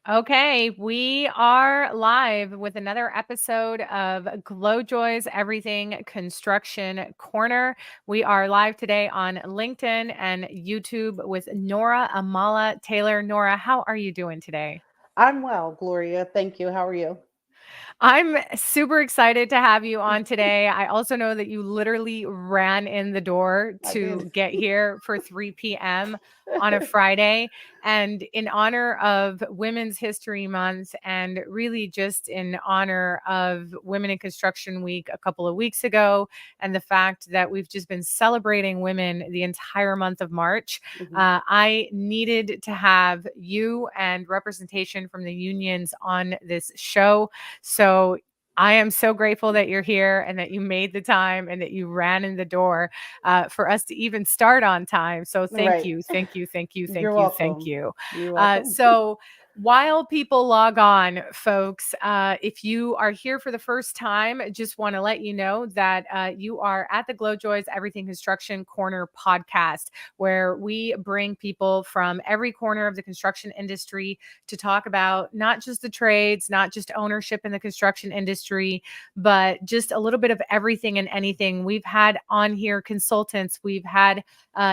Okay, we are live with another episode of Glowjoy's Everything Construction Corner. We are live today on LinkedIn and YouTube with Nora Amala Taylor. Nora, how are you doing today? I'm well, Gloria. Thank you. How are you? I'm super excited to have you on today. I also know that you literally ran in the door I did. to get here for 3 p.m. on a Friday. And in honor of Women's History Month, and really just in honor of Women in Construction Week a couple of weeks ago, and the fact that we've just been celebrating women the entire month of March, Mhm. I needed to have you and representation from the unions on this show. So I am so grateful that you're here and that you made the time and that you ran in the door for us to even start on time. So thank Right. you, thank you, thank you, thank You're you, thank welcome. you. You're welcome. So while people log on, folks, if you are here for the first time, just want to let you know that you are at the Glowjoys Everything Construction Corner podcast, where we bring people from every corner of the construction industry to talk about not just the trades, not just ownership in the construction industry, but just a little bit of everything and anything. We've had on here consultants, we've had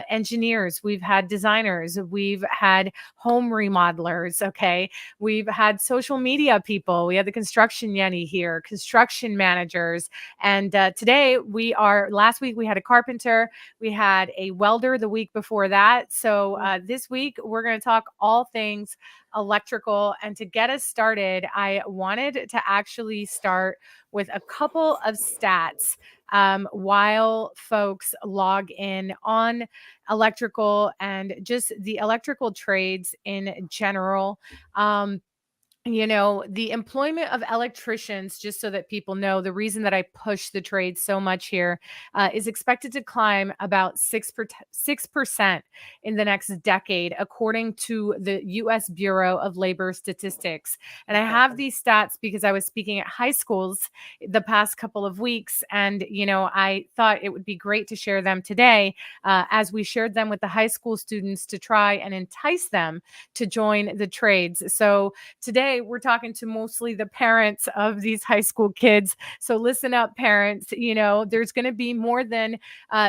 engineers, we've had designers, we've had home remodelers. Okay. We've had social media people. We had the construction Yenny here, construction managers. And today last week we had a carpenter, we had a welder the week before that. So this week we're going to talk all things electrical. And to get us started, I wanted to actually start with a couple of stats while folks log in on electrical and just the electrical trades in general. Um, the employment of electricians, just so that people know, the reason that I push the trade so much here is expected to climb about 6% in the next decade, according to the U.S. Bureau of Labor Statistics. And I That's have awesome. these stats because I was speaking at high schools the past couple of weeks. And, I thought it would be great to share them today as we shared them with the high school students to try and entice them to join the trades. So, today, we're talking to mostly the parents of these high school kids. So listen up, parents. There's going to be more than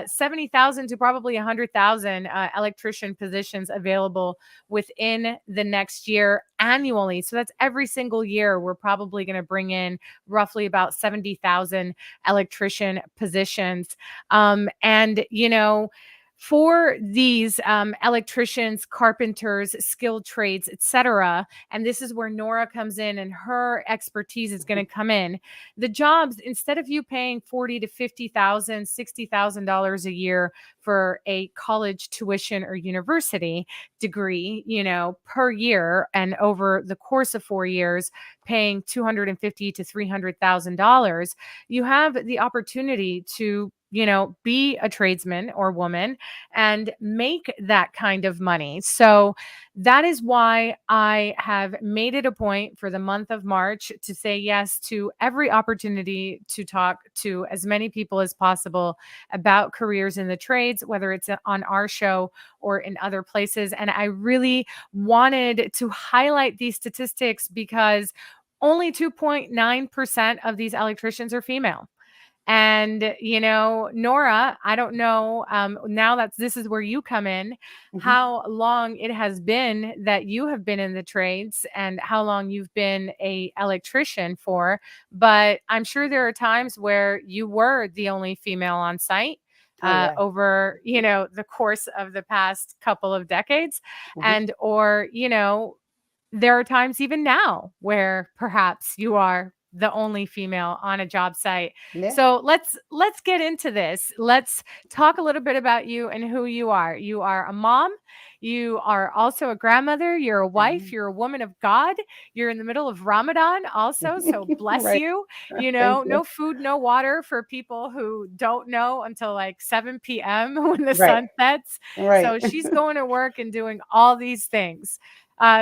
70,000 to probably 100,000 electrician positions available within the next year annually. So that's every single year. We're probably going to bring in roughly about 70,000 electrician positions. For these electricians, carpenters, skilled trades, etc. And this is where Nora comes in and her expertise is going to come in. The jobs, instead of you paying 40 to 50,000, $60,000 a year for a college tuition or university degree, per year, and over the course of 4 years, paying 250 to $300,000, you have the opportunity to be a tradesman or woman and make that kind of money. So that is why I have made it a point for the month of March to say yes to every opportunity to talk to as many people as possible about careers in the trades, whether it's on our show or in other places. And I really wanted to highlight these statistics because only 2.9% of these electricians are female. And, Nora, I don't know, now that this is where you come in, Mhm. how long it has been that you have been in the trades and how long you've been a electrician for. But I'm sure there are times where you were the only female on site Oh yeah. over, the course of the past couple of decades. Mhm. And, or, there are times even now where perhaps you are the only female on a job site. Yeah. So let's get into this. Let's talk a little bit about you and who you are. You are a mom, you are also a grandmother, you're a wife, Mhm. you're a woman of God. You're in the middle of Ramadan also, so bless Right. you. Thank you. No food, no water for people who don't know until like 7 p.m. when the Right. sun sets. Right. So she's going to work and doing all these things.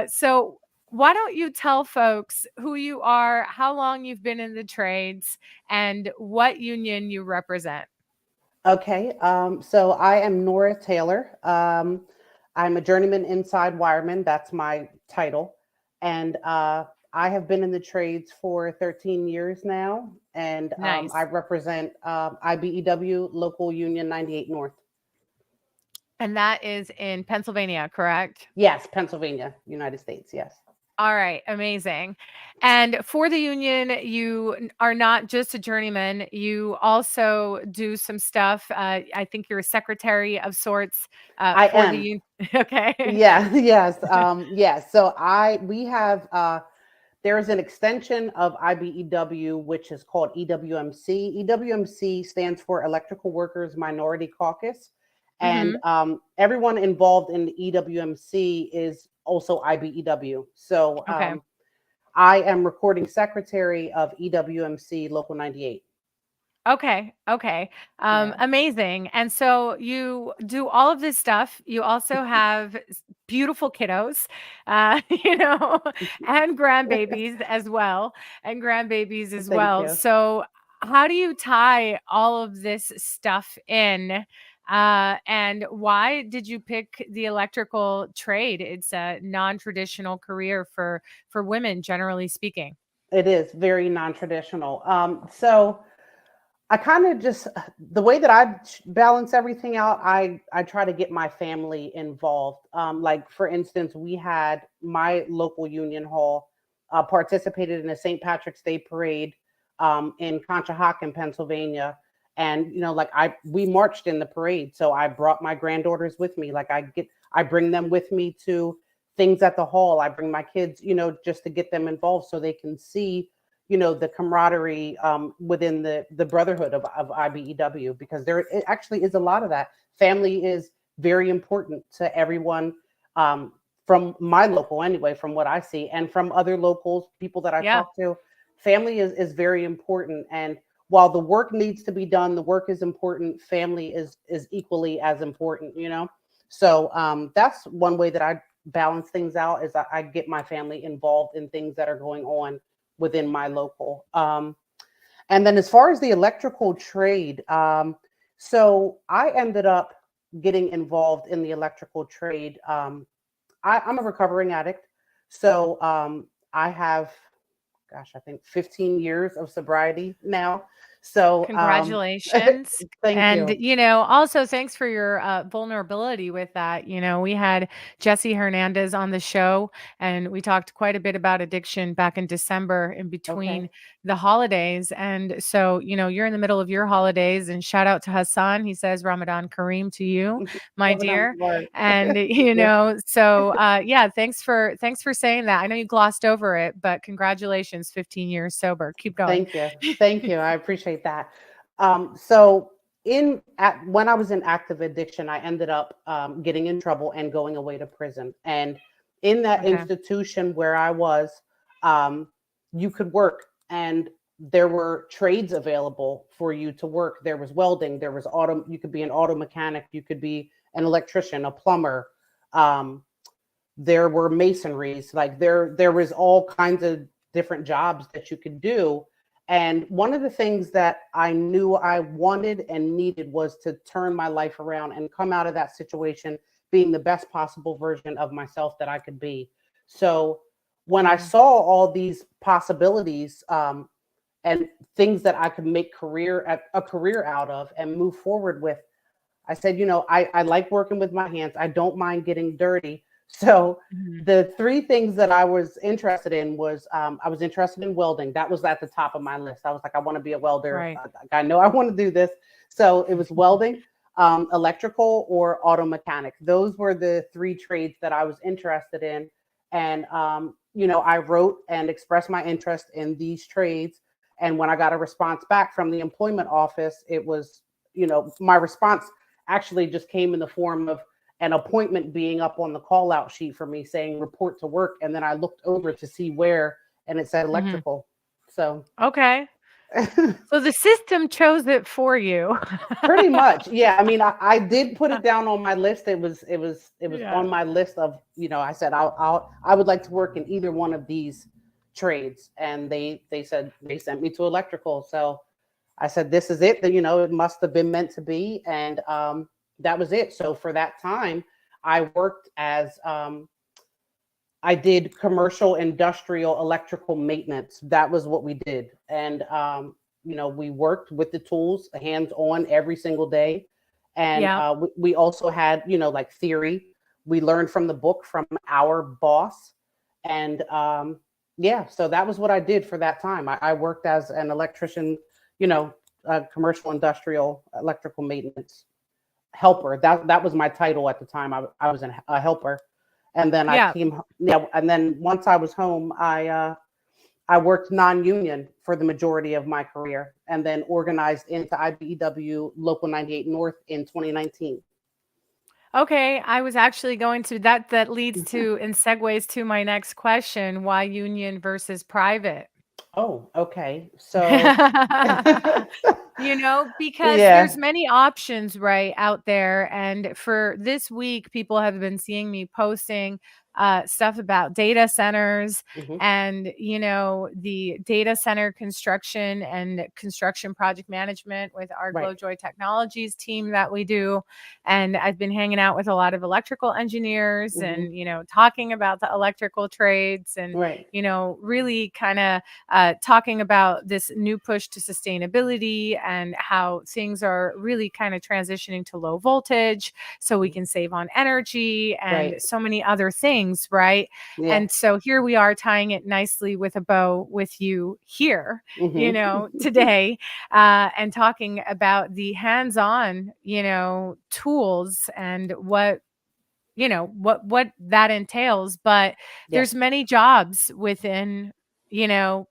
So why don't you tell folks who you are, how long you've been in the trades, and what union you represent? Okay. So I am Nora Taylor. I'm a journeyman inside wireman. That's my title. and I have been in the trades for 13 years now, and I Nice. represent IBEW Local Union 98 North. And that is in Pennsylvania, correct? Yes, Pennsylvania, United States. Yes, All right, amazing. And for the union, you are not just a journeyman, you also do some stuff. I think you're a secretary of sorts I for the am. union. Okay. Yeah, yes, yes. So we have there's an extension of IBEW, which is called EWMC. EWMC stands for Electrical Workers Minority Caucus. And Hmm. everyone involved in the EWMC is also IBEW. So Okay. I am recording secretary of EWMC Local 98. Okay. Okay. Yeah. Amazing. And so you do all of this stuff. You also have beautiful kiddos, and grandbabies as well, Thank you. So how do you tie all of this stuff in? And why did you pick the electrical trade? It's a non-traditional career for women, generally speaking. It is very non-traditional. So I kind of just the way that I balance everything out, I try to get my family involved. Like for instance, we had my local union hall participated in a St. Patrick's Day parade in Conshohocken, Pennsylvania, and like we marched in the parade. So I brought my granddaughters with me. Like I bring them with me to things at the hall. I bring my kids, just to get them involved so they can see the camaraderie within the brotherhood of IBEW, because there it actually is a lot of that. Family is very important to everyone, from my local anyway, from what I see, and from other locals, people that I Yeah. talk to. Family is very important, and while the work needs to be done, the work is important. Family is equally as important. So that's one way that I balance things out, is I get my family involved in things that are going on within my local. And then as far as the electrical trade, so I ended up getting involved in the electrical trade. I'm a recovering addict. So I have, gosh, I think 15 years of sobriety now. So Congratulations. thank And, you. also thanks for your vulnerability with that. We had Jesse Hernandez on the show, and we talked quite a bit about addiction back in December in between Okay. the holidays. And so, you're in the middle of your holidays, and shout out to Hassan. He says Ramadan Kareem to you, my Ramadan dear. Mubarak. And, Thank you. so yeah, thanks for saying that. I know you glossed over it, but congratulations, 15 years sober. Keep going. Thank you. Thank you. I appreciate that. So when I was in active addiction, I ended up getting in trouble and going away to prison. And in that Okay. institution where I was, um, you could work, and there were trades available for you to work. There was welding, there was auto, you could be an auto mechanic, you could be an electrician, a plumber. Um, there were masonries, like there was all kinds of different jobs that you could do. And one of the things that I knew I wanted and needed was to turn my life around and come out of that situation being the best possible version of myself that I could be. So when I Yeah. saw all these possibilities, and things that I could make a career out of and move forward with, I said, I like working with my hands. I don't mind getting dirty. So Mhm. the three things that I was interested in was, I was interested in welding. That was at the top of my list. I was like, I want to be a welder. Right. I know I want to do this. So it was welding, electrical, or auto mechanic. Those were the three trades that I was interested in. And, I wrote and expressed my interest in these trades. And when I got a response back from the employment office, it was, my response actually just came in the form of an appointment being up on the call out sheet for me saying report to work. And then I looked over to see where, and it said Mhm. electrical. So Okay. So the system chose it for you. pretty much, yeah. I mean, I did put it down on my list. It was on Yeah. my list of, I said I would like to work in either one of these trades. And they said they sent me to electrical. So I said, this is it. That it must have been meant to be, and that was it. So for that time, I worked as I did commercial, industrial, electrical maintenance. That was what we did. And, we worked with the tools hands on every single day. And Yeah. we also had, like theory. We learned from the book from our boss. And yeah, so that was what I did for that time. I worked as an electrician, you know, commercial, industrial, electrical maintenance helper. That was my title at the time. I was a helper, and then I Yeah. came. Yeah, and then once I was home, I worked non-union for the majority of my career, and then organized into IBEW Local 98 North in 2019. Okay, I was actually going to that leads to and segues to my next question, why union versus private? Oh, okay. So, Because there's yeah. many options right out there. And for this week, people have been seeing me posting stuff about data centers Hmm. and, the data center construction and construction project management with our Right. Glowjoy Technologies team that we do. And I've been hanging out with a lot of electrical engineers Hmm. and, talking about the electrical trades and, Right. really kind of talking about this new push to sustainability and how things are really kind of transitioning to low voltage so we can save on energy and Right. so many other things, right? Yeah. And so here we are tying it nicely with a bow with you here, Hmm. today, and talking about the hands on, tools and what that entails. But Yeah. there's many jobs within, you know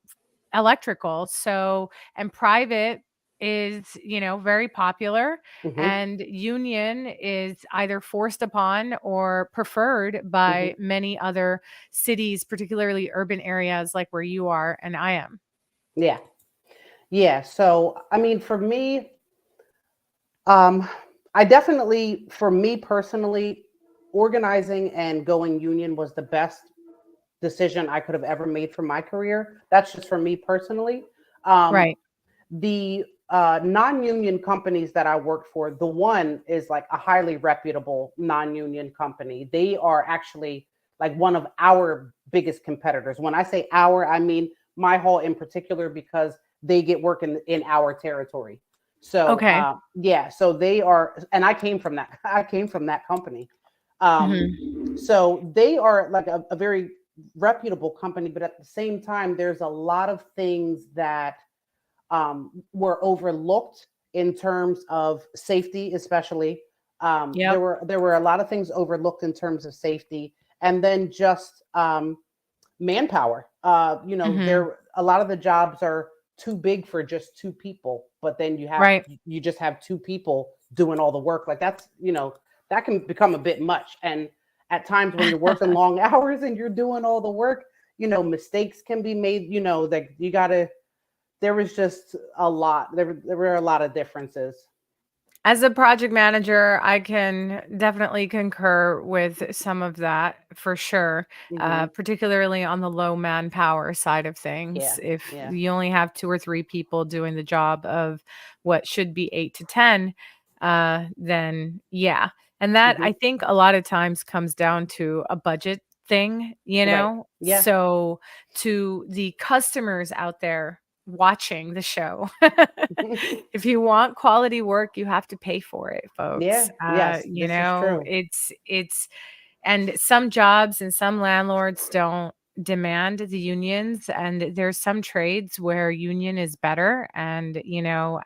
electrical. So, and private is, very popular, Hmm. and union is either forced upon or preferred Hmm. by many other cities, particularly urban areas like where you are and I am. Yeah. Yeah. So, I mean, for me, Um, I definitely, for me personally, organizing and going union was the best decision I could have ever made for my career. That's just for me personally. Um, Right. the non-union companies that I worked for, the one is like a highly reputable non-union company. They are actually like one of our biggest competitors. When I say our, I mean my hall in particular because they get work in our territory. So Okay. yeah, so they are, and I came from that. I came from that company. Hmm. So they are like a very reputable company, but at the same time, there's a lot of things that were overlooked in terms of safety, especially. Yep. There were a lot of things overlooked in terms of safety, and then just manpower. Hmm. There a lot of the jobs are too big for just two people, but then Right. you just have two people doing all the work. Like that can become a bit much. And at times when you're working long hours and you're doing all the work, mistakes can be made. That you gotta. There was just a lot. There were a lot of differences. As a project manager, I can definitely concur with some of that for sure, Hmm. particularly on the low manpower side of Yeah, things. If yeah. you only have two or three people doing the job of what should be eight to 10, then yeah. And that Hmm. I think a lot of times comes down to a budget thing, Right. Yeah. So to the customers out there watching the show, if you want quality work, you have to pay for it, folks. Yeah. Yes, this is true. It's and some jobs and some landlords don't demand the unions, and there's some trades where union is better. And,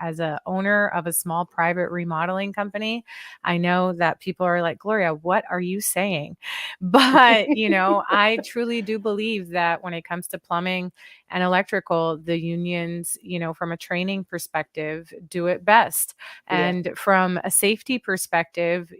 as a owner of a small private remodeling company, I know that people are like, Gloria, what are you saying? But, I truly do believe that when it comes to plumbing and electrical, the unions, from a training perspective, do it best. Yeah. And from a safety perspective,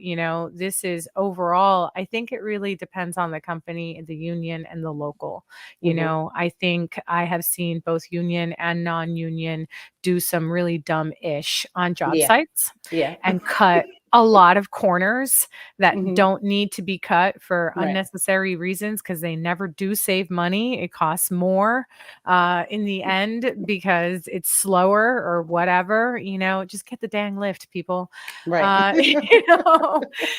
this is overall, I think it really depends on the company, the union, and the local. Hmm. I think I have seen both union and non union do some really dumb ish on job Yeah. sites Yeah. and cut a lot of corners that Hmm. don't need to be cut for Right. unnecessary reasons because they never do save money. It costs more in the end because it's slower or whatever. Just get the dang lift, people. Right.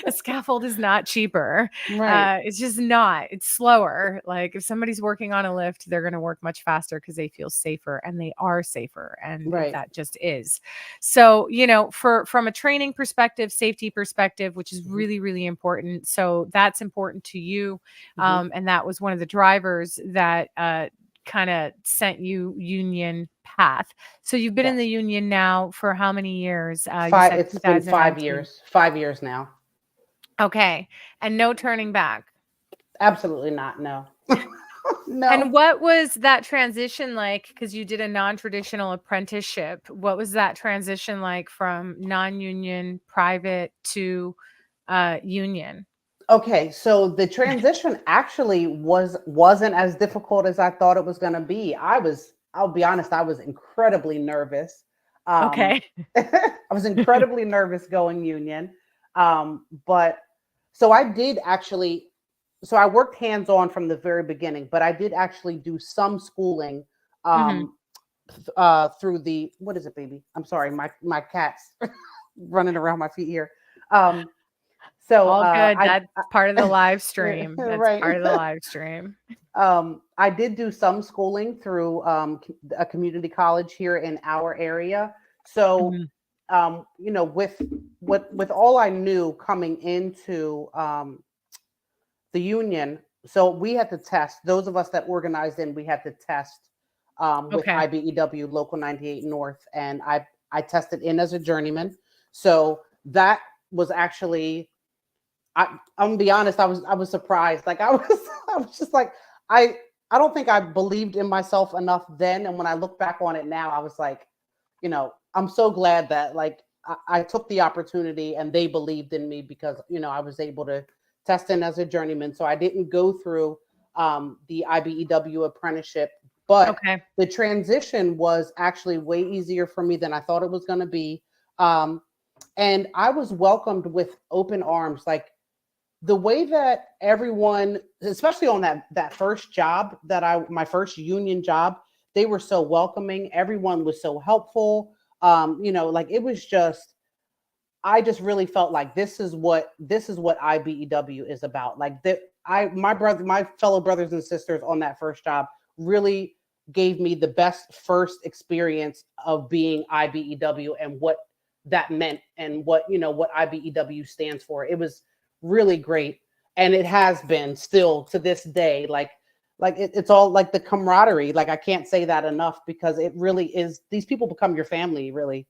A scaffold is not cheaper. Right. It's just not. It's slower. Like if somebody's working on a lift, they're going to work much faster because they feel safer and they are safer. And Right. that just is. So, from a training perspective, safety perspective, which is Hmm. really, really important. So that's important to you. Hmm. And that was one of the drivers that kind of sent you union path. So you've been in the Yes. union now for how many years? You Five. said It's been 2019. 5 years. 5 years now. Okay. And no turning back. Absolutely not. No. No. And what was that transition like? Because you did a non-traditional apprenticeship. What was that transition like from non-union private to union? Okay, so the transition actually wasn't as difficult as I thought it was going to be. I'll be honest, I was incredibly nervous. Um, Okay. I was incredibly nervous going union. But so I did actually, so I worked hands on from the very beginning, but I did actually do some schooling Mhm. um, through the, what is it, baby? I'm sorry, my cat's running around my feet here. Um, so All good. That's part of the I live stream. That's right. part of the live stream. I did do some schooling through a community college here in our area. So, Mhm. with all I knew coming into the union, so we had to test. Those of us that organized in, we had to test with Okay. IBEW Local 98 North, and I tested in as a journeyman. So that was actually I'm gonna be honest, I was surprised. Like I was I was just like I I don't think I believed in myself enough then. And when I look back on it now, I was like, I'm so glad that like I took the opportunity and they believed in me because I was able to test in as a journeyman. So I didn't go through the IBEW apprenticeship, but Okay. the transition was actually way easier for me than I thought it was going to be. Um, and I was welcomed with open arms. Like the way that everyone, especially on that first job that my first union job, they were so welcoming. Everyone was so helpful. Like it was just, I just really felt like this is what IBEW is about. Like that, my fellow brothers and sisters on that first job really gave me the best first experience of being IBEW and what that meant and what IBEW stands for. It was really great, and it has been still to this day. It's all like the camaraderie. Like I can't say that enough because it really is. These people become your family, really,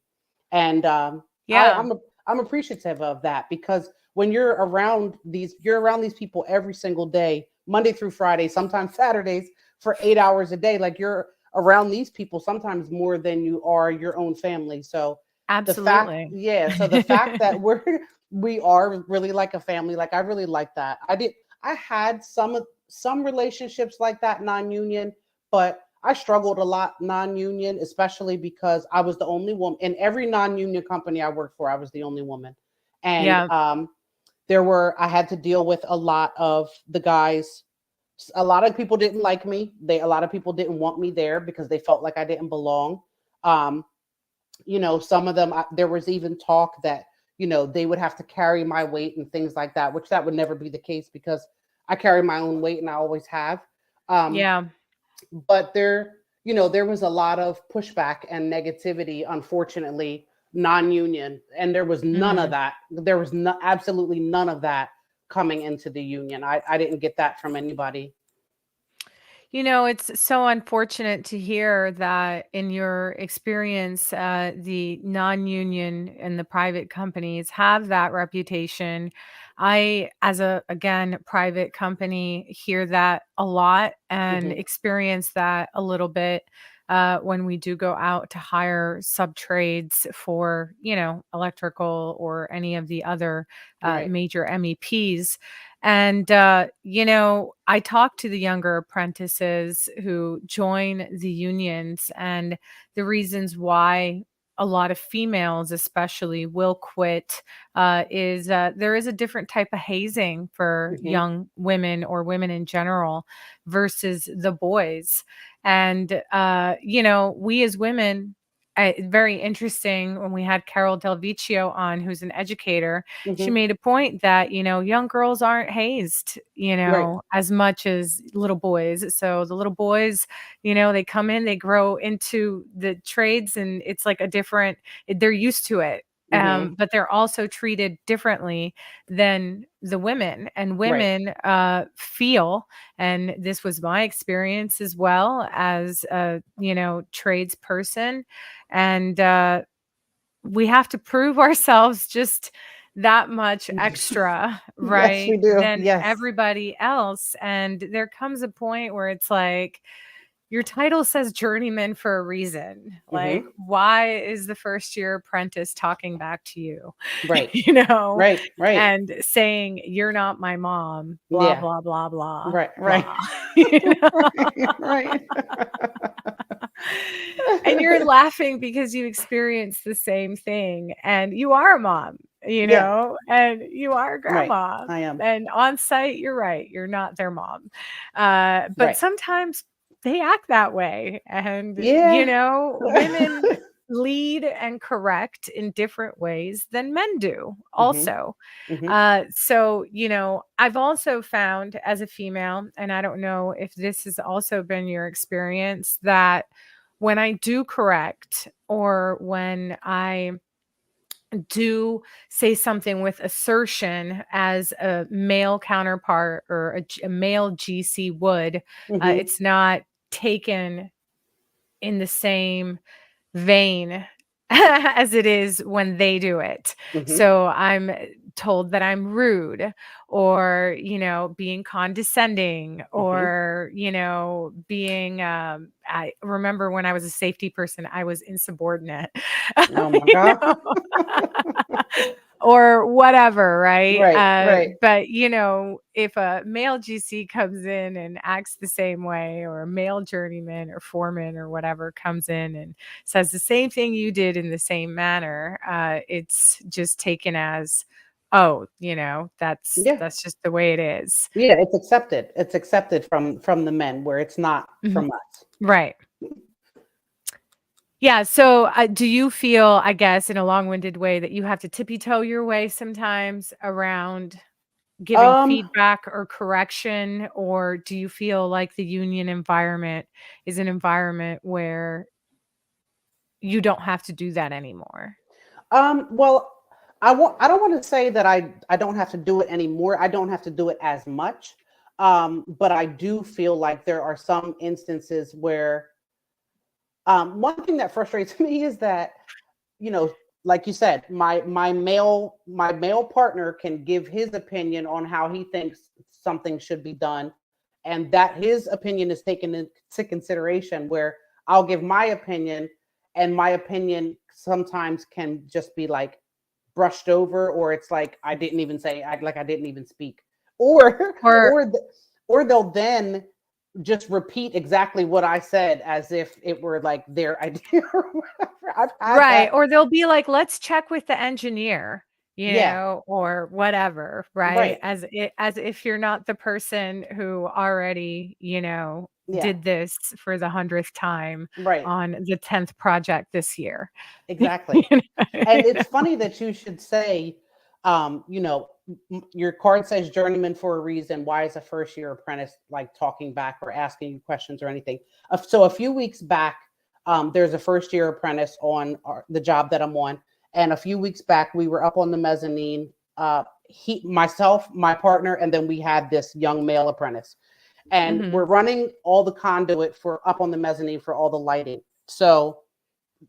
and I, Yeah. I'm appreciative of that because when you're around these people every single day, Monday through Friday, sometimes Saturdays for 8 hours a day. Like you're around these people sometimes more than you are your own family. So Absolutely. the fact that we are really like a family, like I really like that. I had some relationships like that non-union, but I struggled a lot non-union, especially because I was the only woman in every non-union company I worked for. I was the only woman, and Yeah. I had to deal with a lot of the guys. A lot of people didn't like me. A lot of people didn't want me there because they felt like I didn't belong. Um, some of them, there was even talk that they would have to carry my weight and things like that, which that would never be the case because I carry my own weight and I always have. Um, Yeah. but there was a lot of pushback and negativity, unfortunately, non-union, and there was none of Mhm. that. There was absolutely none of that coming into the union. I didn't get that from anybody. It's so unfortunate to hear that in your experience, the non union and the private companies have that reputation. I, as again, private company, hear that a lot and Hmm. experience that a little bit when we do go out to hire sub trades for, electrical or any of the other Right. major MEPs. And, I talk to the younger apprentices who join the unions and the reasons why. a lot of females, especially, will quit is there is a different type of hazing for Hmm. young women or women in general versus the boys. And, we as women, very interesting when we had Carol Del Vecchio on, who's an educator. She Hmm. made a point that, young girls aren't hazed, Right. as much as little boys. So the little boys, they come in, they grow into the trades, and it's like a different, they're used to it. Hmm. But they're also treated differently than the women. And Right. women feel, and this was my experience as well as a, tradesperson. And we have to prove ourselves just that much extra, Yes, we right, do. than Yes. everybody else. And there comes a point where it's like, your title says journeyman for a reason. Like, Hmm. why is the first year apprentice talking back to you, Right. you know, Right. Right. and saying, you're not my mom, blah, Yeah. blah, blah, blah, Right. Right. blah. you know? Right. And you're laughing because you experienced the same thing, and you are a mom, Yeah. and you are a Right. grandma. I am. And on site, you're right, you're not their mom. But Right. sometimes they act that way. And, Yeah. women lead and correct in different ways than men do, Hmm. also. Hmm. So, I've also found as a female, and I don't know if this has also been your experience, that when I do correct, or when I do say something with assertion as a male counterpart, or a male GC would, Hmm. it's not taken in the same vein as it is when they do it. Hmm. So I'm told that I'm rude, or, being condescending, Hmm. or, being, I remember when I was a safety person, I was insubordinate, Oh my you God. know, or whatever, right? Right. Right. But if a male GC comes in and acts the same way, or a male journeyman or foreman or whatever comes in and says the same thing you did in the same manner, it's just taken as, oh, that's Yeah. just the way it is. Yeah. It's accepted. It's accepted from the men, where it's not Mhm. from us. Right. Yeah. So, do you feel, I guess, in a long-winded way, that you have to tippy-toe your way sometimes around giving Um. feedback or correction? Or do you feel like the union environment is an environment where you don't have to do that anymore? Well, I don't want to say that I don't have to do it anymore. I don't have to do it as much. But I do feel like there are some instances where one thing that frustrates me is that, you know, like you said, my male partner can give his opinion on how he thinks something should be done, and that his opinion is taken into consideration. Where I'll give my opinion, and my opinion sometimes can just be like brushed over, or it's like I didn't even say, I didn't even speak, or Or or they'll then just repeat exactly what I said as if it were like their idea or whatever. I've had right, that. or they'll be like, "Let's check with the engineer," Yeah. or whatever, right? Right. As if you're not the person who already, Yeah. did this for the 100th time Right. on the 10th project this year. Exactly. You know? And it's funny that you should say, you know, your card says journeyman for a reason. Why is a first year apprentice like talking back or asking you questions or anything? So a few weeks back, there's a first year apprentice on the job that I'm on. And a few weeks back, we were up on the mezzanine. Myself, my partner, and then we had this young male apprentice. And Mhm. we're running all the conduit for up on the mezzanine for all the lighting. So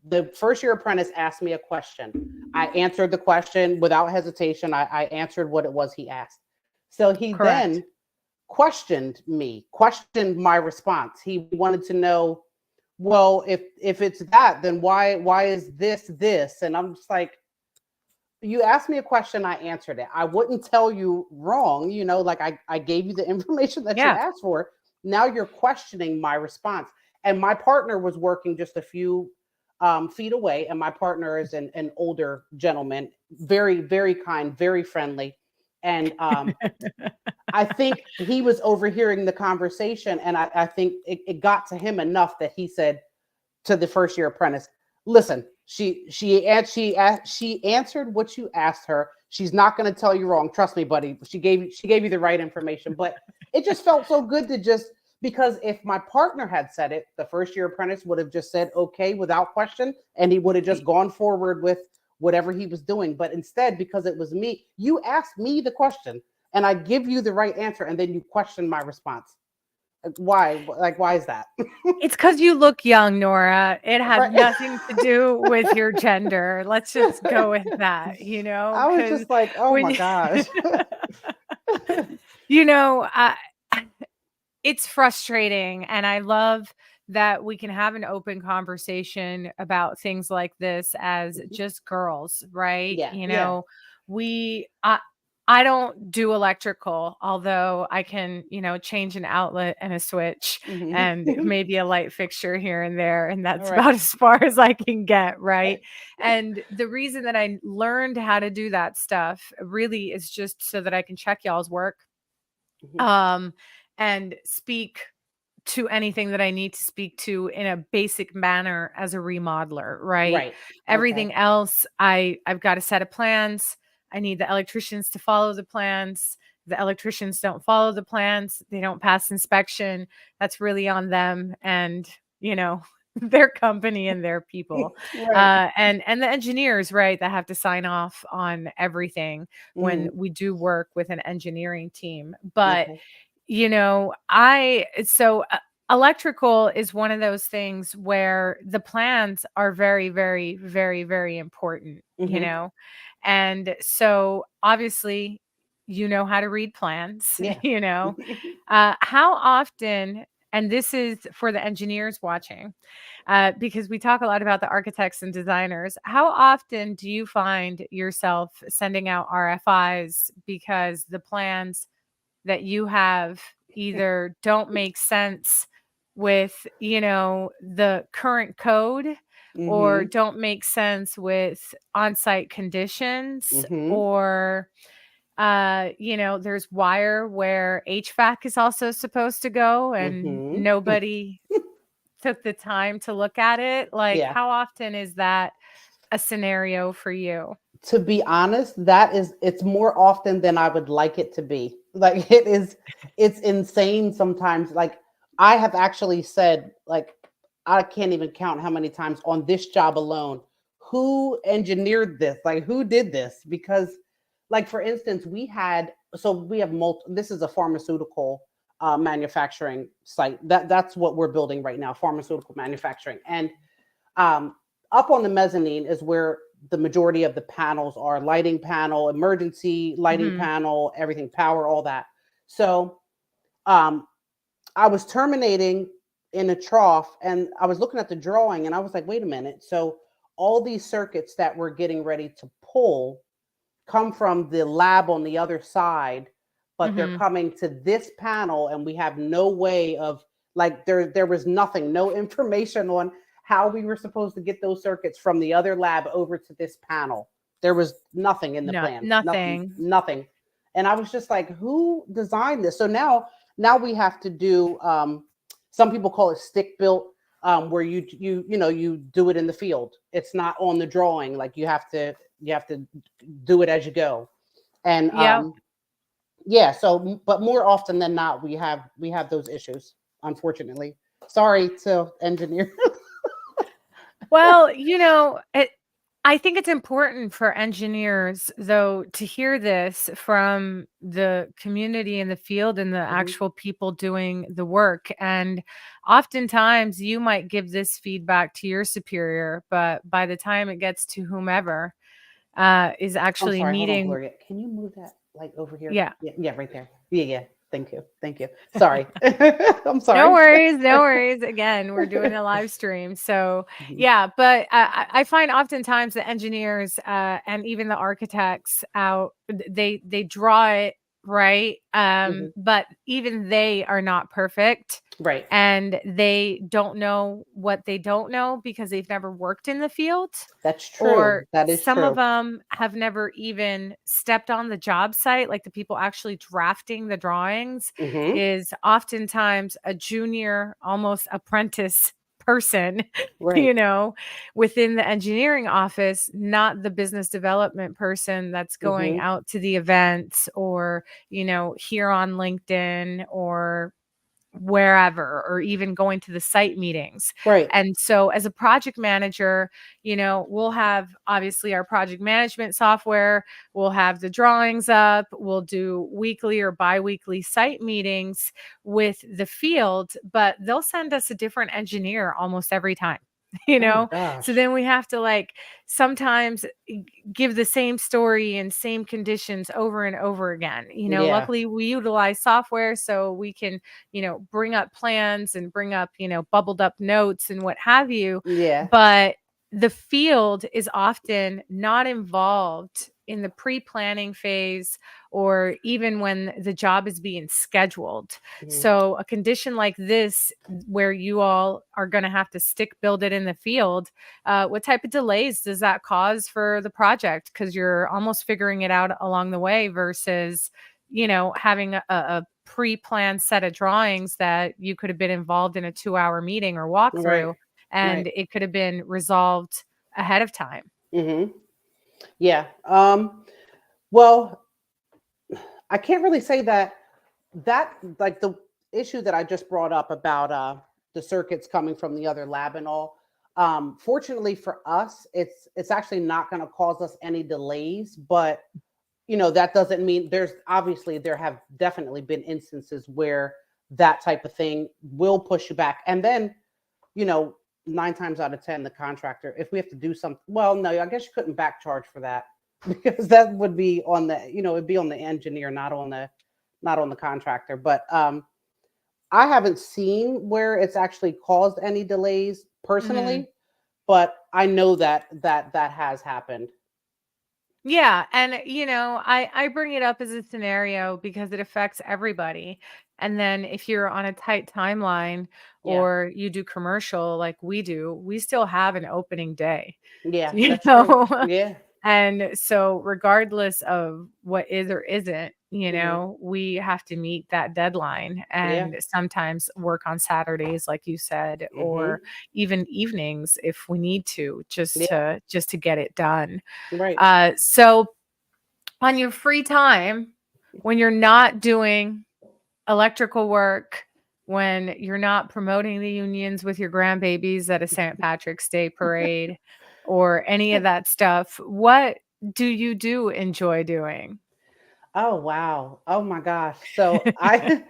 the first year apprentice asked me a question. I answered the question without hesitation. I answered what it was he asked. So he Correct. then questioned my response. He wanted to know, well, if it's that, then why is this? And I'm just like, you asked me a question, I answered it. I wouldn't tell you wrong, like I gave you the information that you Yeah. asked for. Now you're questioning my response. And my partner was working just a few feet away, and my partner is an older gentleman, very, very kind, very friendly. And I think he was overhearing the conversation, and I think it got to him enough that he said to the first year apprentice, "Listen, she answered what you asked her. She's not going to tell you wrong. Trust me, buddy. She gave you the right information." But it just felt so good to just, because if my partner had said it, the first year apprentice would have just said okay without question, and he would have just gone forward with whatever he was doing. But instead, because it was me, you asked me the question, and I give you the right answer, and then you question my response. Why? Like, why is that? It's because you look young, Nora. It has Right. nothing to do with your gender. Let's just go with that, I was because just like, oh when my gosh. you know, I it's frustrating, and I love that we can have an open conversation about things like this as Mhm. just girls, right? Yeah, yeah. We I don't do electrical, although I can, change an outlet and a switch Mhm. and maybe a light fixture here and there, and All that's right. about as far as I can get, right? And the reason that I learned how to do that stuff really is just so that I can check y'all's work, Mhm. um and speak to anything that I need to speak to in a basic manner as a remodeler, right? Right. Okay. Everything else, I've got a set of plans. I need the electricians to follow the plans. The electricians don't follow the plans, they don't pass inspection. That's really on them and, you know, their company and their people. Right. And the engineers, right, that have to sign off on everything when Mhm. we do work with an engineering team. But Okay. I so electrical is one of those things where the plans are very, very, very, very important, Mhm. And so obviously, you know how to read plans, Yeah. how often, and this is for the engineers watching, because we talk a lot about the architects and designers. How often do you find yourself sending out RFIs because the plans that you have either don't make sense with, the current code, or Mhm. don't make sense with on-site conditions, Mhm. or there's wire where HVAC is also supposed to go and Mhm. nobody took the time to look at it. Like, Yeah. how often is that a scenario for you? To be honest, it's more often than I would like it to be. Like, it's insane sometimes. Like, I have actually said, like, I can't even count how many times on this job alone, who engineered this? Like, who did this? Because, like, for instance, we have this is a pharmaceutical manufacturing site. That's what we're building right now, pharmaceutical manufacturing. And um, up on the mezzanine is where the majority of the panels are: lighting panel, emergency lighting Mhm. panel, everything, power, all that. So um, I was terminating in a trough, and I was looking at the drawing, and I was like, wait a minute. So all these circuits that we're getting ready to pull come from the lab on the other side, but they're Mhm. coming to this panel, and we have no way of, like, there was nothing, no information on how we were supposed to get those circuits from the other lab over to this panel. There was nothing in the No, plans, nothing, nothing. nothing. And I was just like, who designed this? So now we have to do, some people call it stick built, where you do it in the field. It's not on the drawing. Like, you have to do it as you go. And Yep. yeah, so but more often than not, we have those issues, unfortunately. Sorry to engineer. Well, I think it's important for engineers, though, to hear this from the community in the field and the Mhm. actual people doing the work. And oftentimes, you might give this feedback to your superior, but by the time it gets to whomever is I'm actually sorry, hold on, needing, Gloria. Can you move that, like, over here? yeah. Yeah, yeah, right there. Yeah, yeah. Thank you. Thank you. Sorry. I'm No sorry. worries, no worries. Again, we're doing a live stream. So, Mhm. yeah, but I find oftentimes the engineers and even the architects they draw it right? Mhm. But even they are not perfect, Right. and they don't know what they don't know because they've never worked in the field, That's true. or That is some of true. them have never even stepped on the job site. Like the people actually drafting the drawings Mhm. is oftentimes a junior, almost apprentice person, Right. you know, within the engineering office, not the business development person that's going Mhm. out to the events, or, here on LinkedIn or wherever, or even going to the site meetings. Right. And so as a project manager, we'll have obviously our project management software, we'll have the drawings up, we'll do weekly or bi-weekly site meetings with the field, but they'll send us a different engineer almost every time. you Oh my know so gosh. then we have to, like, sometimes give the same story and same conditions over and over again. Yeah. Luckily we utilize software so we can, bring up plans and bring up, bubbled up notes and what have you. Yeah. But the field is often not involved in the pre-planning phase, or even when the job is being scheduled. Mhm. So a condition like this, where you all are going to have to stick build it in the field, what type of delays does that cause for the project? Because you're almost figuring it out along the way versus, having a pre-planned set of drawings that you could have been involved in a 2-hour meeting or Right. walkthrough, Right. and it could have been resolved ahead of time. Mhm. Yeah. Well, I can't really say that like the issue that I just brought up about the circuits coming from the other lab and all. Fortunately for us, it's actually not going to cause us any delays, but that doesn't mean there have definitely been instances where that type of thing will push you back. And then, you know, 9 times out of 10, the contractor, if we have to do something, well, no, I guess you couldn't back charge for that because that would be on it'd be on the engineer, not on the contractor. But I haven't seen where it's actually caused any delays Mhm. personally, but I know that has happened. Yeah, and I bring it up as a scenario because it affects everybody. And then if you're on a tight timeline, Yeah. or you do commercial like we do, we still have an opening day. Yeah, You that's true. know? Yeah. And so regardless of what is or isn't, Hmm. we have to meet that deadline, Yeah. and sometimes work on Saturdays like you said, or Hmm. even evenings if we need to, just Yeah. to get it done. Right. So on your free time, when you're not doing electrical work, when you're not promoting the unions with your grandbabies at a St. Patrick's Day parade, or any of that stuff, what do you do enjoy doing? Oh wow. Oh my gosh. So I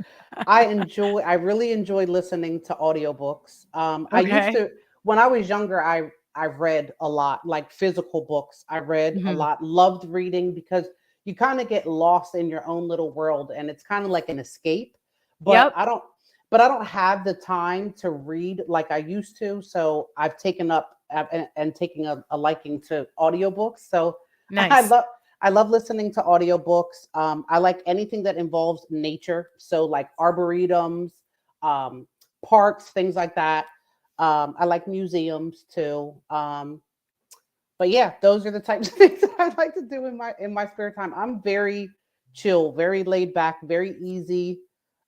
I really enjoy listening to audiobooks. I used Okay. to when I was younger, I read a lot, like physical books. I read a Mhm. lot, loved reading because you kind of get lost in your own little world and it's kind of like an escape. But Yep. I don't have the time to read like I used to. So I've taken up and taking a liking to audiobooks. So I Nice. love I love listening to audiobooks. I like anything that involves nature. So, like arboretums, um, parks, things like that. I like museums too. But yeah, those are the types of things that I like to do in my spare time. I'm very chill, very laid back, very easy,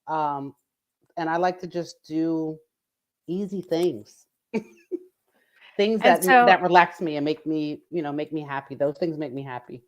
um, and I like to just do easy things, things And so, that relax me and make me happy. Those things make me happy.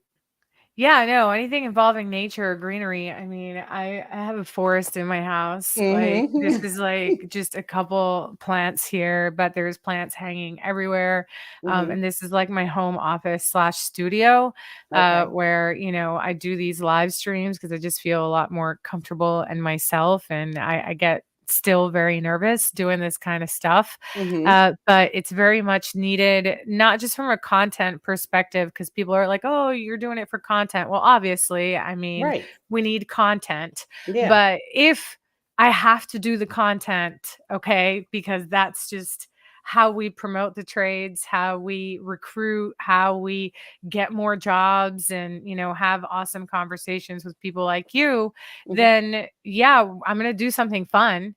yeah, no, anything involving nature or greenery. I mean, I have a forest in my house. Like, this Hmm. is like just a couple plants here, but there's plants hanging everywhere. Hmm. And this is like my home office slash studio, Okay. where, I do these live streams because I just feel a lot more comfortable in myself. And I get still very nervous doing this kind of stuff. Hmm. But it's very much needed, not just from a content perspective, because people are like, oh, you're doing it for content. Well, obviously, I mean, Right. we need content. Yeah. But if I have to do the content, okay, because that's just how we promote the trades, how we recruit, how we get more jobs and, have awesome conversations with people like you, Mhm. then yeah, I'm going to do something fun.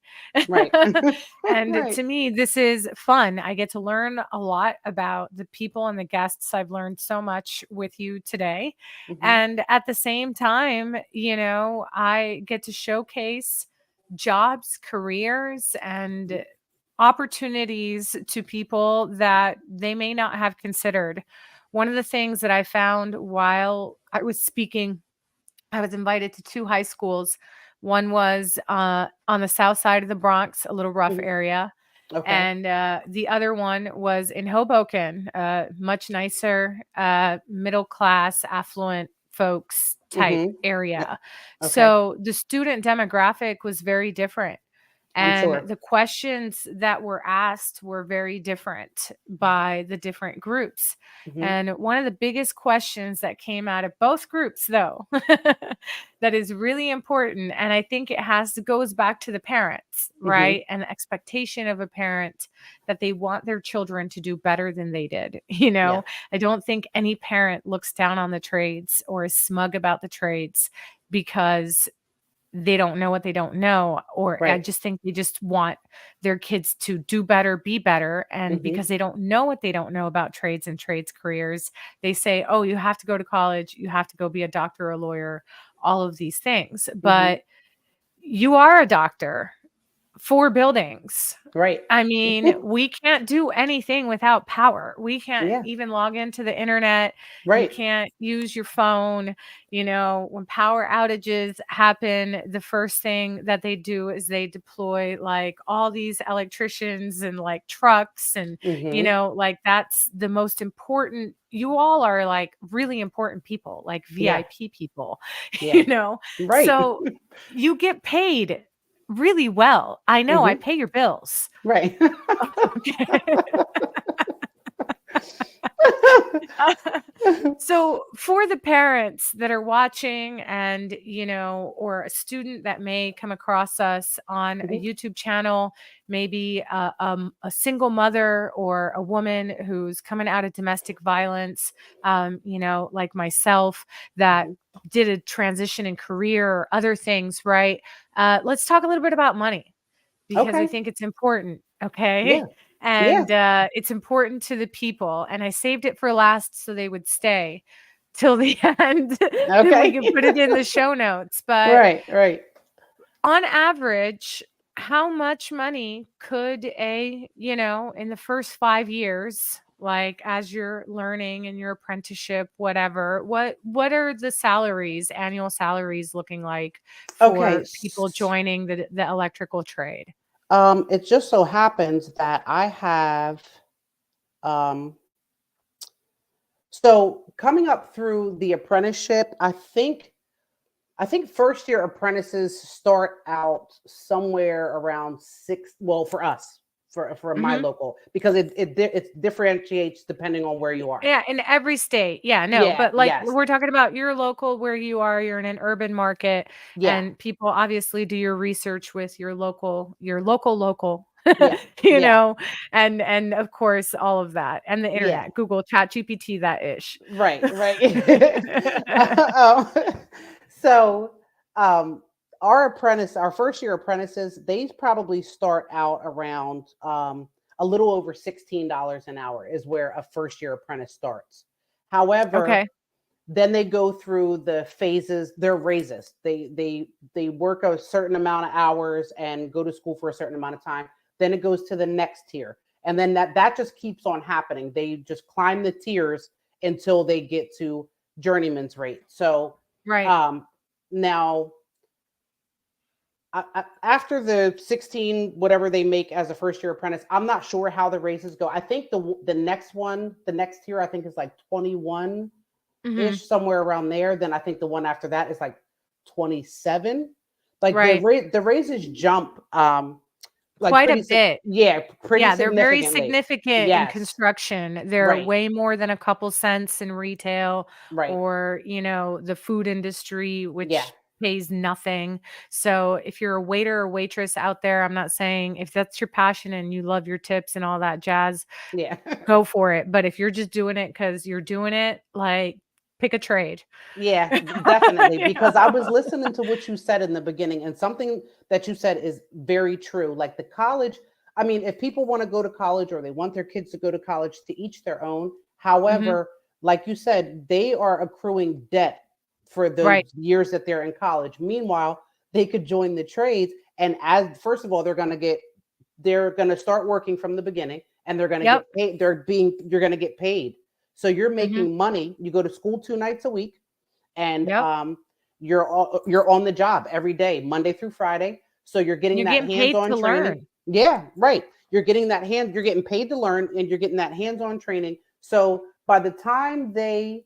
Right. And Right. to me, this is fun. I get to learn a lot about the people and the guests. I've learned so much with you today. Mhm. And at the same time, I get to showcase jobs, careers, and opportunities to people that they may not have considered. One of the things that I found while I was speaking, I was invited to two high schools. One was on the south side of the Bronx, a little rough Mhm. area. Okay. And the other one was in Hoboken, much nicer, middle class, affluent folks type Mhm. Yeah. area. Okay. So the student demographic was very different. I'm And sure. the questions that were asked were very different by the different groups. Mhm. And one of the biggest questions that came out of both groups, though, that is really important, and I think it goes back to the parents, Mhm. right? And the expectation of a parent that they want their children to do better than they did. Yeah. I don't think any parent looks down on the trades or is smug about the trades because they don't know what they don't know, or I Right. just think they just want their kids to do better, be better, and Mhm. because they don't know what they don't know about trades and trades careers, they say, "Oh, you have to go to college, you have to go be a doctor or a lawyer," all of these things. Mhm. But you are a doctor. 4 buildings. Right. I mean, we can't do anything without power. We can't Yeah. even log into the internet. You Right. can't use your phone. When power outages happen, the first thing that they do is they deploy like all these electricians and like trucks and Mhm. like that's the most important. You all are like really important people, like Yeah. VIP people, Yeah. you know. Right. So you get paid really well. I know, I Mhm. pay your bills. Right. Okay. So for the parents that are watching and, or a student that may come across us on a Mhm. YouTube channel, maybe a single mother or a woman who's coming out of domestic violence, like myself, that Mhm. did a transition in career or other things, right? Let's talk a little bit about money because I Okay. think it's important. Okay. Yeah. Yeah. And it's important to the people. And I saved it for last so they would stay till the end. Then we Okay. can put it in the show notes. But Right. Right. on average, how much money could in the first 5 years, like as you're learning in your apprenticeship, whatever, what are the salaries, annual salaries looking like Okay. for people joining the electrical trade? It just so happens that I have um so coming up through the apprenticeship, I think first year apprentices start out somewhere around six. Well, for us, for my Mhm. local, because it differentiates depending on where you are. Yeah, in every state. Yeah, no, Yeah. but like Yes. we're talking about your local where you are, you're in an urban market Yeah. and people obviously do your research with your local, Yeah. you Yeah. know, and of course all of that and the Yeah. internet, Google, Chat GPT, that ish. Right. Right. um, so um, our first year apprentices, they probably start out around a little over $16 an hour is where a first year apprentice starts. However, Okay. then they go through the phases, their raises. They work a certain amount of hours and go to school for a certain amount of time. Then it goes to the next tier. And then that just keeps on happening. They just climb the tiers until they get to journeyman's rate. So Right. um now after the 16 whatever they make as a first year apprentice, I'm not sure how the raises go. I think the next one, the next tier I think is like 21 Mhm. ish, somewhere around there. Then I think the one after that is like 27. Like Right. the raises jump like Quite a pretty bit. yeah, pretty Yeah, they're very significantly. significant in Yes. construction. They're Right. way more than a couple cents in retail Right. or, the food industry, Yeah. which pays nothing. So if you're a waiter or waitress out there, I'm not saying if that's your passion and you love your tips and all that jazz, Yeah. go for it. But if you're just doing it because you're doing it, like pick a trade. Yeah, definitely. You Because I was know? listening to what you said in the beginning, and something that you said is very true. Like the college, I mean, if people want to go to college or they want their kids to go to college, to each their own. Mhm. However, like you said, they are accruing debt for Right. those years that they're in college. Meanwhile, they could join the trades, and as first of all, they're going to start working from the beginning, and they're going to Yep. get paid. You're going to get paid. So you're Mhm. making money. You go to school 2 nights a week, and Yep. you're on the job every day, Monday through Friday. So you're getting You're that getting paid hands-on to training. learn. Yeah, right. You're getting paid to learn, and you're getting that hands-on training. So by the time they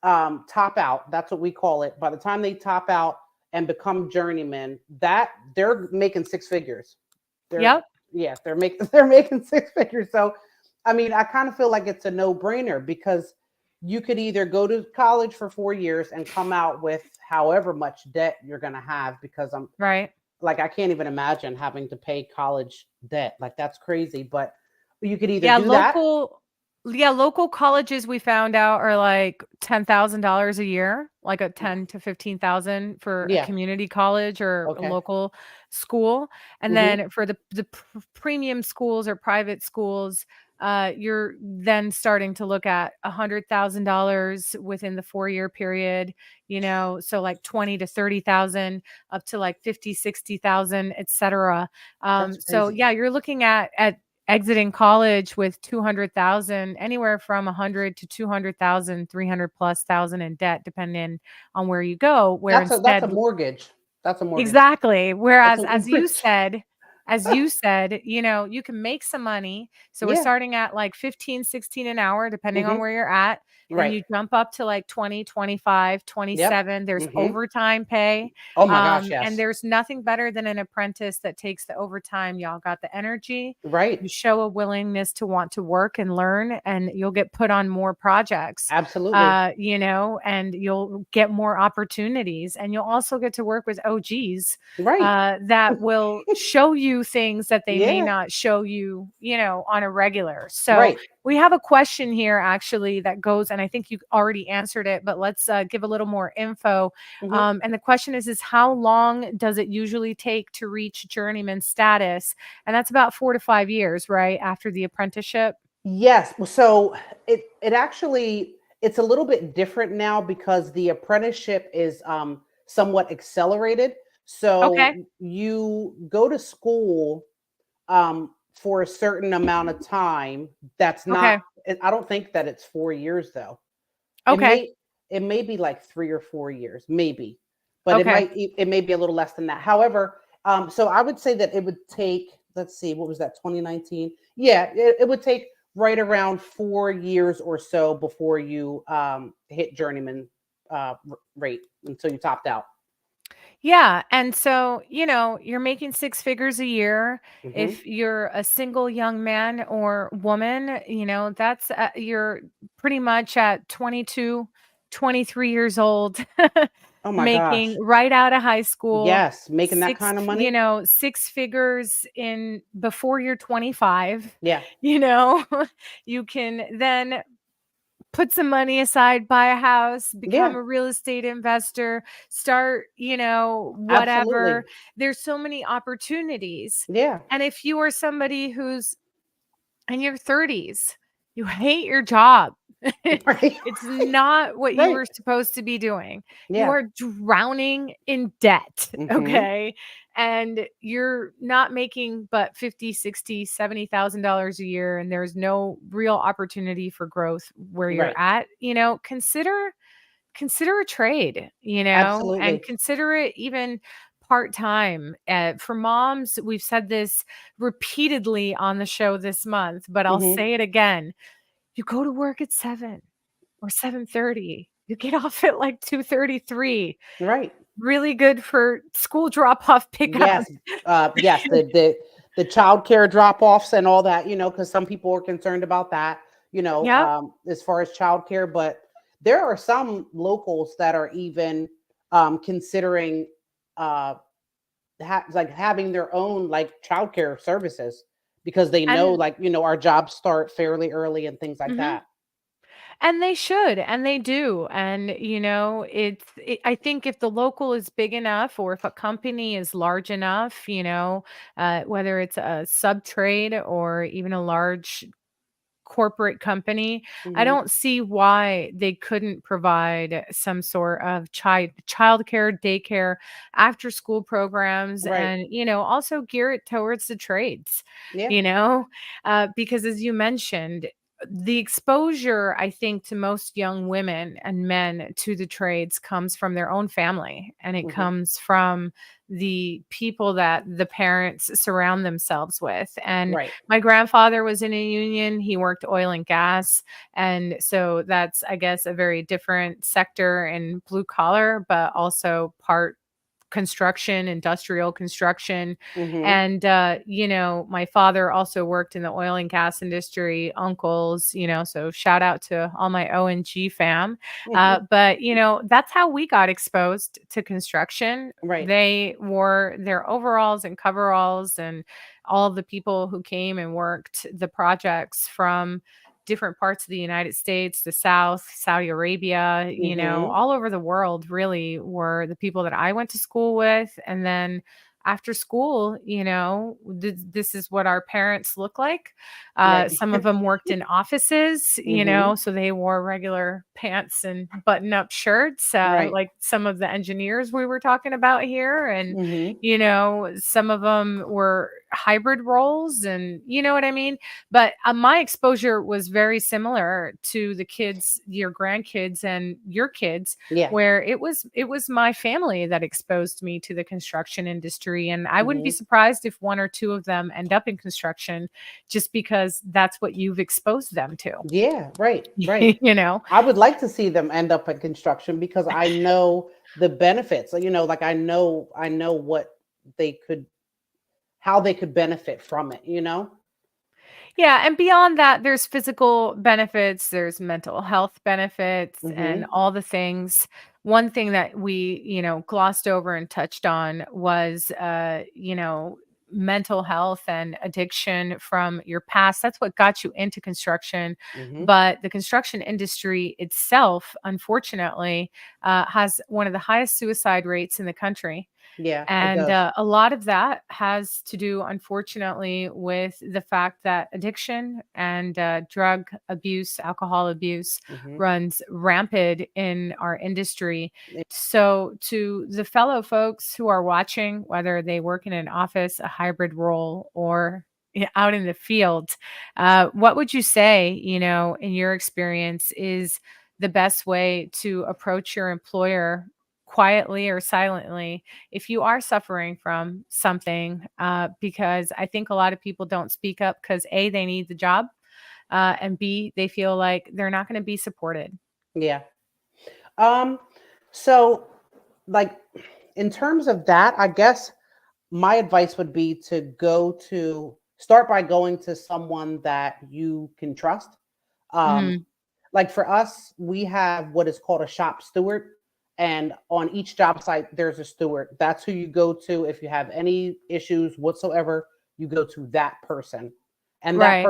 top out, that's what we call it. By the time they top out and become journeymen, that they're making six figures. They're Yep. Yeah, they're making six figures. So I mean, I kind of feel like it's a no-brainer because you could either go to college for 4 years and come out with however much debt you're gonna have, because I'm Right. like, I can't even imagine having to pay college debt. Like that's crazy. But you could either Yeah, do that. local colleges we found out are like $10,000 a year, like a 10 to 15,000 for a Yeah. community college or a Okay. local school. And Hmm. then for the premium schools or private schools, you're then starting to look at $100,000 within the 4-year period, so like 20 to 30,000 up to like 50, 60,000, etc. That's So crazy. yeah, you're looking at exiting college with 200,000, anywhere from 100 to 200,000, 300 plus thousand in debt, depending on where you go, where That's a instead. mortgage. That's a mortgage. Exactly. That's Whereas, a as you mortgage. said, you can make some money. So we're Yeah. starting at like 15, 16 an hour, depending on Hmm. where you're at. Then Right. you jump up to like 20, 25, Yep. 27. There's Hmm. overtime pay. Oh my gosh, And yes. there's nothing better than an apprentice that takes the overtime. Y'all got the energy. Right. You show a willingness to want to work and learn, and you'll get put on more projects, Absolutely. and you'll get more opportunities, and you'll also get to work with OGs Right. that will show you things that they may Yeah. not show you, on a regular. So Right. we have a question here actually that goes, and I think you already answered it, but let's give a little more info. Hmm. And the question is how long does it usually take to reach journeyman status? And that's about 4 to 5 years, right? After the apprenticeship. Yes. So it actually it's a little bit different now because the apprenticeship is somewhat accelerated. So Okay. you go to school for a certain amount of time. That's not. Okay. I don't think that it's 4 years though. It Okay. may it may be like 3 or 4 years, maybe, but Okay. it may be a little less than that. However, so I would say that it would take. Let's see, what was that? 2019. Yeah, it would take right around 4 years or so before you hit journeyman rate until you topped out. Yeah. And so, you're making six figures a year. Hmm. If you're a single young man or woman, that's you're pretty much at 22, 23 years old, Oh my making gosh. right out of high school, Yes, making that kind of money. six figures in before you're 25, Yeah. you know, you can then put some money aside, buy a house, become Yeah. a real estate investor, start, whatever. Absolutely. There's so many opportunities. Yeah. And if you are somebody who's in your 30s, you hate your job. Right. It's not what you Right. were supposed to be doing. You Yeah. are drowning in debt, Hmm. okay? And you're not making but 50, 60, $70,000 a year, and there's no real opportunity for growth where you're Right. at. Consider a trade, and Absolutely. consider it even part-time. For moms, we've said this repeatedly on the show this month, but I'll Hmm. say it again. You go to work at 7 or 7:30. You get off at like 2:33. Right. Really good for school drop-off pickup. Yes, yes, the childcare drop-offs and all that, because some people are concerned about that, Yep. as far as childcare. But there are some locals that are even considering uh, like having their own like childcare services because they know And like our jobs start fairly early and things like mhm. that. And they should, and they do. And, I think if the local is big enough or if a company is large enough, whether it's a sub trade or even a large corporate company, I Hmm. don't see why they couldn't provide some sort of childcare, daycare, after school programs, Right. and also gear it towards the trades. Yeah. You know, because as you mentioned, the exposure I think to most young women and men to the trades comes from their own family, and it Hmm. comes from the people that the parents surround themselves with. And Right. my grandfather was in a union. He worked oil and gas. And so that's, I guess, a very different sector in blue collar, but also part construction, industrial construction. Hmm. And, my father also worked in the oil and gas industry, uncles, so shout out to all my ONG fam. But, that's how we got exposed to construction. Right. They wore their overalls and coveralls, and all of the people who came and worked the projects from different parts of the United States, the South, Saudi Arabia, Hmm. all over the world really were the people that I went to school with. And then after school, this is what our parents look like. Right. Some of them worked in offices, Hmm. so they wore regular pants and button up shirts, Right. like some of the engineers we were talking about here. And, Hmm. some of them were hybrid roles, and you know what I mean? But my exposure was very similar to the kids, your grandkids and your kids, Yeah. where it was my family that exposed me to the construction industry. And I wouldn't be Hmm. surprised if one or two of them end up in construction just because that's what you've exposed them to. Yeah. Right. Right. you know I would like to see them end up in construction because I know the benefits. Like I know what they could how they could benefit from it. Yeah, and beyond that, there's physical benefits, there's mental health benefits, and Mhm. all the things. One thing that we, glossed over and touched on was, mental health and addiction from your past. That's what got you into construction. Mhm. But the construction industry itself, unfortunately, has one of the highest suicide rates in the country. Yeah, it And does. a lot of that has to do, unfortunately, with the fact that addiction and drug abuse, alcohol abuse Mhm. runs rampant in our industry. Yeah. So, to the fellow folks who are watching, whether they work in an office, a hybrid role, or out in the field, what would you say, in your experience, is the best way to approach your employer quietly or silently if you are suffering from something, because I think a lot of people don't speak up because A, they need the job, and B, they feel like they're not going to be supported. Yeah. Um so like in terms of that, I guess my advice would be to start by going to someone that you can trust. Um Mhm. like for us, we have what is called a shop steward. And on each job site, there's a steward. That's who you go to if you have any issues whatsoever. You go to that person. And Right,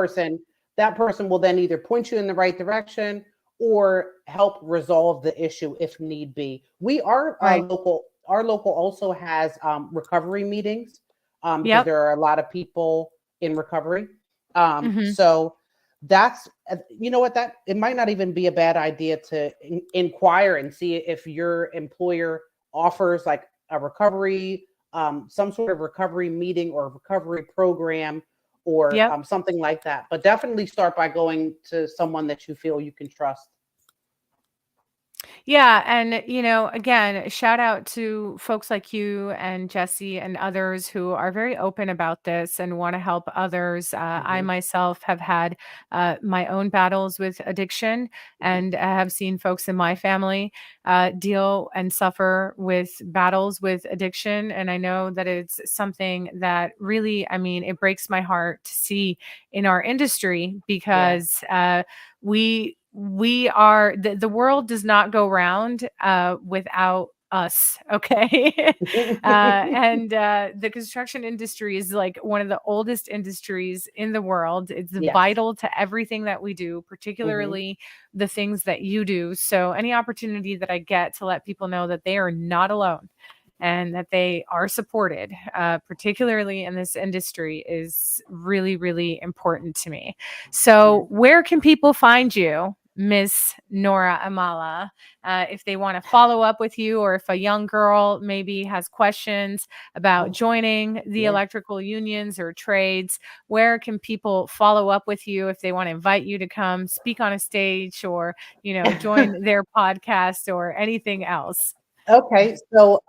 that person will then either point you in the right direction or help resolve the issue if need be. We are right. local. Our local also has recovery meetings because Yep. there are a lot of people in recovery. Mhm. So that's you know what, that it might not even be a bad idea to inquire and see if your employer offers like a recovery some sort of recovery meeting or recovery program or Yep. something like that, but definitely start by going to someone that you feel you can trust. Yeah, and again, shout out to folks like you and Jesse and others who are very open about this and want to help others. I Hmm. myself have had my own battles with addiction, Hmm. and I have seen folks in my family deal and suffer with battles with addiction. And I know that it's something that really, I mean, it breaks my heart to see in our industry Yeah. because we are the world does not go round without us. Okay. And the construction industry is like one of the oldest industries in the world. It's Yes. vital to everything that we do, Hmm. particularly the things that you do. So, any opportunity that I get to let people know that they are not alone and that they are supported, particularly in this industry, is really, really important to me. Yeah. So, where can people find you, Miss Nora Amala, if they want to follow up with you, or if a young girl maybe has questions about Oh, joining the yeah. electrical unions or trades? Where can people follow up with you if they want to invite you to come speak on a stage, or join their podcast or anything else? Okay, so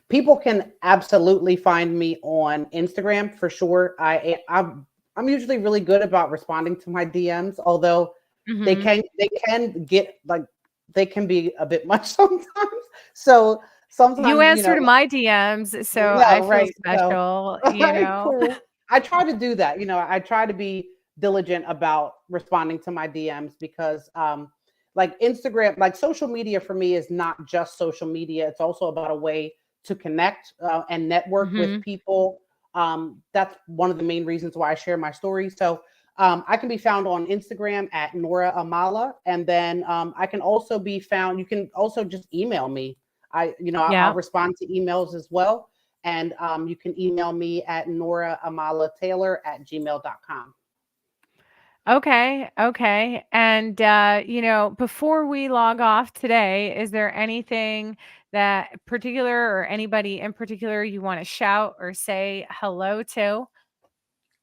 people can absolutely find me on Instagram for sure. I'm usually really good about responding to my DMs, although Hmm. they can get like they can be a bit much sometimes. So You sometimes, answered my DMs, so I no, feel right. So, special, all right, cool. I try to do that. I try to be diligent about responding to my DMs because, like Instagram, like social media for me is not just social media. It's also about a way to connect and network with Mhm. people. That's one of the main reasons why I share my story. So, I can be found on Instagram at Nora Amala, and then I can also be found. You can also just email me. I'll Yeah. respond to emails as well. And you can email me at noraamala.taylor@gmail.com. Okay, okay. And before we log off today, is there anything that particular or anybody in particular you want to shout or say hello to?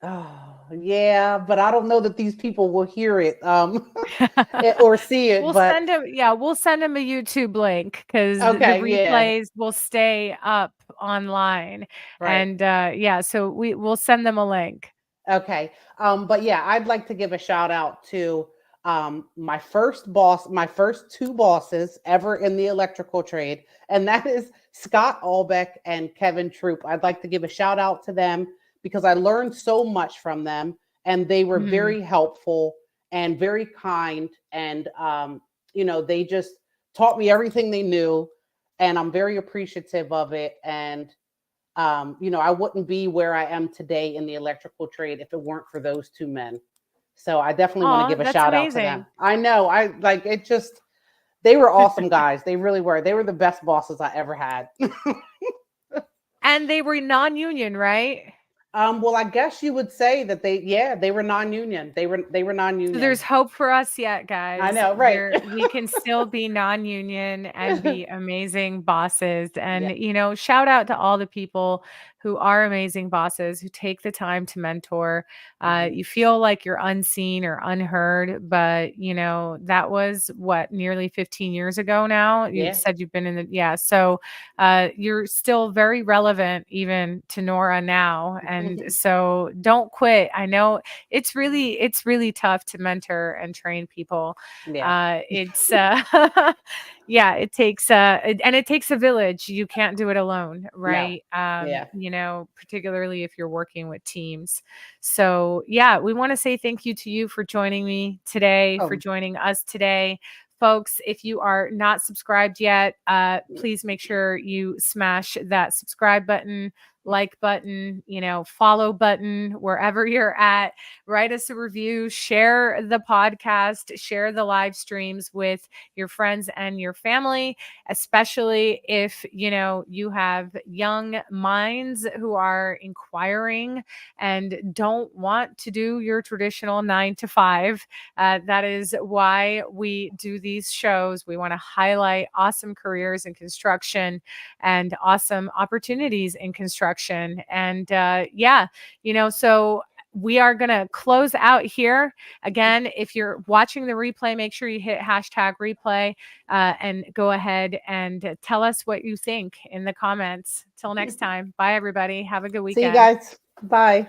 Oh, yeah, but I don't know that these people will hear it or see it. We'll But send them, yeah, we'll send them a YouTube link because the okay, yeah, replays will stay up online. right. And yeah, so we'll send them a link. Okay. But yeah, I'd like to give a shout out to my first boss, my first two bosses ever in the electrical trade, and that is Scott Albeck and Kevin Troop. I'd like to give a shout out to them because I learned so much from them, and they were Mhm. very helpful and very kind, and they just taught me everything they knew, and I'm very appreciative of it. And I wouldn't be where I am today in the electrical trade if it weren't for those two men. So I definitely want to Aw, give a that's shout out to them. amazing. I know I like it just they were awesome guys. They really were. They were the best bosses I ever had. And they were non-union, right? Well, I guess you would say that they were non-union. They were So there's non-union. hope for us yet, I guys. know, right. We can still be non-union and be amazing bosses. Yeah. And shout out to all the people who are amazing bosses who take the time to mentor. Mhm. You feel like you're unseen or unheard, but that was what, nearly 15 years ago now. You Yeah. said you've been in the, yeah. So you're still very relevant even to Nora now. And so don't quit. I know it's really tough to mentor and train people. Yeah. It's yeah, and it takes a village. You can't do it alone, No. right? Yeah. Particularly if you're working with teams. So yeah, we want to say thank you to you for joining me today, for Oh, joining us today. Folks, if you are not subscribed yet, please make sure you smash that subscribe button, like button, follow button wherever you're at. Write us a review, share the podcast, share the live streams with your friends and your family, especially if you have young minds who are inquiring and don't want to do your traditional 9 to 5. That is why we do these shows. We want to highlight awesome careers in construction and awesome opportunities in construction. And yeah, so we are going to close out here. Again, if you're watching the replay, make sure you hit hashtag replay and go ahead and tell us what you think in the comments. Till next time. Bye, everybody. Have a good see you weekend. guys. Bye.